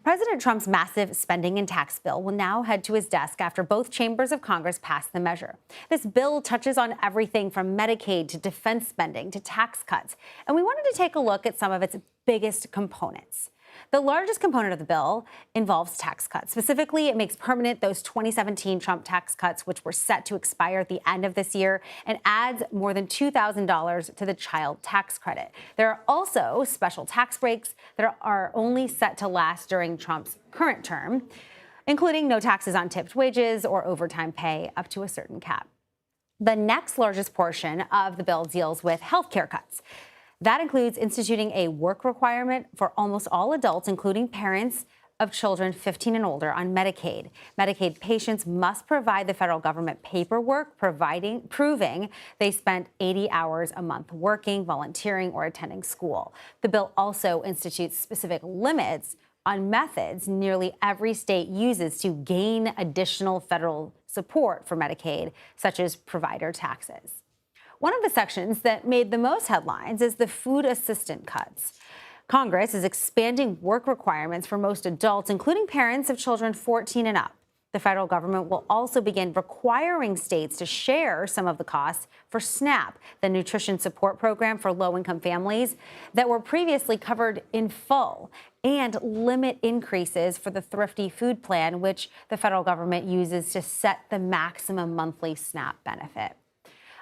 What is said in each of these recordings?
President Trump's massive spending and tax bill will now head to his desk after both chambers of Congress pass the measure. This bill touches on everything from Medicaid to defense spending to tax cuts, and we wanted to take a look at some of its biggest components. The largest component of the bill involves tax cuts. Specifically, it makes permanent those 2017 Trump tax cuts, which were set to expire at the end of this year, and adds more than $2,000 to the child tax credit. There are also special tax breaks that are only set to last during Trump's current term, including no taxes on tipped wages or overtime pay up to a certain cap. The next largest portion of the bill deals with health care cuts. That includes instituting a work requirement for almost all adults, including parents of children 15 and older, on Medicaid. Medicaid patients must provide the federal government paperwork proving they spent 80 hours a month working, volunteering, or attending school. The bill also institutes specific limits on methods nearly every state uses to gain additional federal support for Medicaid, such as provider taxes. One of the sections that made the most headlines is the food assistant cuts. Congress is expanding work requirements for most adults, including parents of children 14 and up. The federal government will also begin requiring states to share some of the costs for SNAP, the nutrition support program for low-income families that were previously covered in full, and limit increases for the Thrifty Food Plan, which the federal government uses to set the maximum monthly SNAP benefit.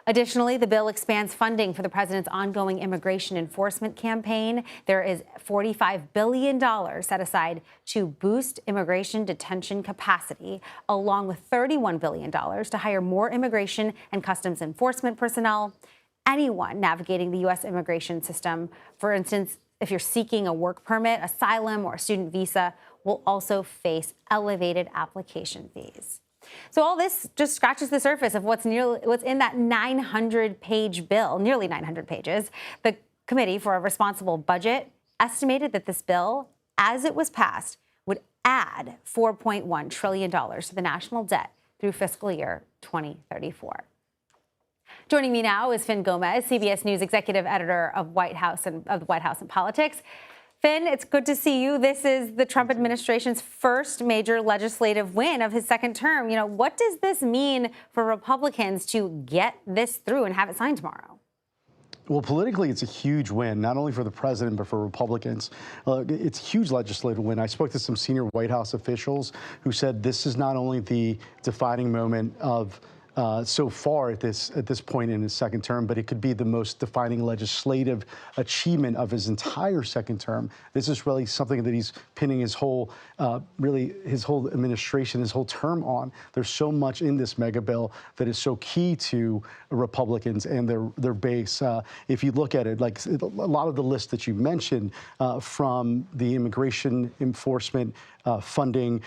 Additionally, the bill expands funding for the president's ongoing immigration enforcement campaign. There is $45 billion set aside to boost immigration detention capacity, along with $31 billion to hire more immigration and customs enforcement personnel. Anyone navigating the U.S. immigration system, for instance, if you're seeking a work permit, asylum, or a student visa, will also face elevated application fees. So all this just scratches the surface of what's in that 900-page bill, nearly 900 pages. The Committee for a Responsible Budget estimated that this bill, as it was passed, would add $4.1 trillion to the national debt through fiscal year 2034. Joining me now is Fin Gómez, CBS News executive editor of the White House and Politics. Fin, it's good to see you. This is the Trump administration's first major legislative win of his second term. What does this mean for Republicans to get this through and have it signed tomorrow? Well, politically, it's a huge win, not only for the president, but for Republicans. It's a huge legislative win. I spoke to some senior White House officials who said this is not only the defining moment of so far at this point in his second term, but it could be the most defining legislative achievement of his entire second term. This is really something that he's pinning his whole administration, his whole term on. There's so much in this mega bill that is so key to Republicans and their base. If you look at it, like a lot of the list that you mentioned, from the immigration enforcement funding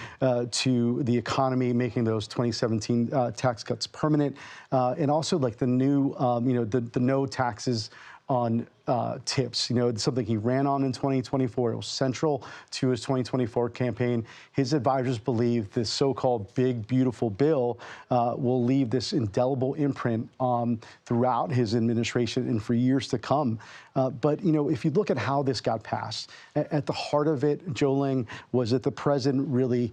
to the economy, making those 2017 tax cuts permanent, and also like the new, the no taxes on tips. It's something he ran on in 2024. It was central to his 2024 campaign. His advisors believe this so-called big, beautiful bill will leave this indelible imprint throughout his administration and for years to come. But, if you look at how this got passed, at the heart of it, Joling, was that the president really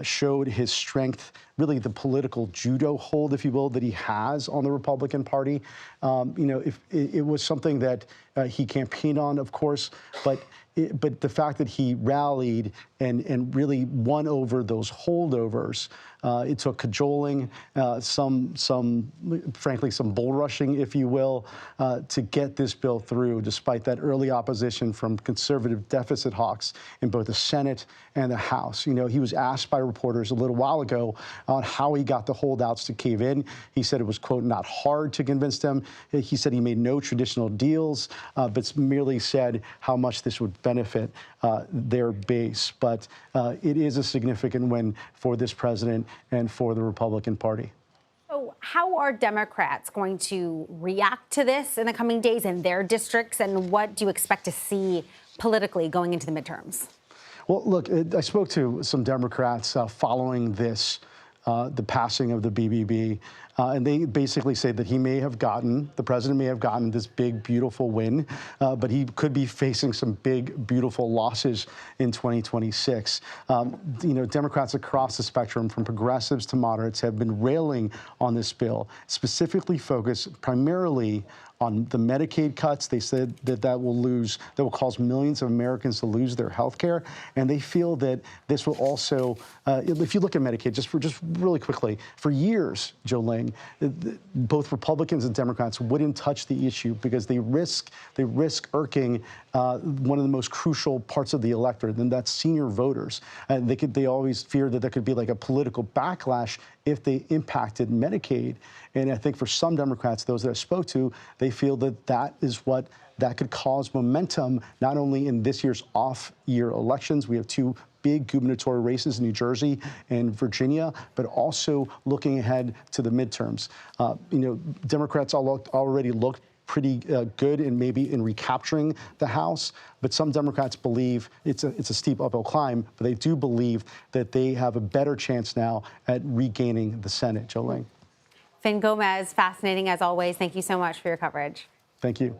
showed his strength, really the political judo hold, if you will, that he has on the Republican Party. If it was something that he campaigned on, of course, but the fact that he rallied and really won over those holdovers, it took cajoling, frankly, some bull rushing, if you will, to get this bill through, despite that early opposition from conservative deficit hawks in both the Senate and the House. He was asked by reporters a little while ago on how he got the holdouts to cave in. He said it was, quote, not hard to convince them. He said he made no traditional deals, but merely said how much this would benefit their base. But it is a significant win for this president and for the Republican Party. So how are Democrats going to react to this in the coming days in their districts, and what do you expect to see politically going into the midterms? Well, look, I spoke to some Democrats following this the passing of the BBB. And they basically say that the president may have gotten this big, beautiful win, but he could be facing some big, beautiful losses in 2026. Democrats across the spectrum, from progressives to moderates, have been railing on this bill, specifically focused primarily on the Medicaid cuts. They said that will cause millions of Americans to lose their health care. And they feel that this will also, if you look at Medicaid, just really quickly, for years, Joe Ling, both Republicans and Democrats wouldn't touch the issue because they risk irking one of the most crucial parts of the electorate, and that's senior voters. And they always fear that there could be like a political backlash if they impacted Medicaid. And I think for some Democrats, those that I spoke to, they feel that could cause momentum, not only in this year's off-year elections. We have two big gubernatorial races in New Jersey and Virginia, but also looking ahead to the midterms. Democrats already looked pretty good in recapturing the House, but some Democrats believe it's a steep uphill climb, but they do believe that they have a better chance now at regaining the Senate. Joe Ling. Fin Gómez, fascinating as always. Thank you so much for your coverage. Thank you.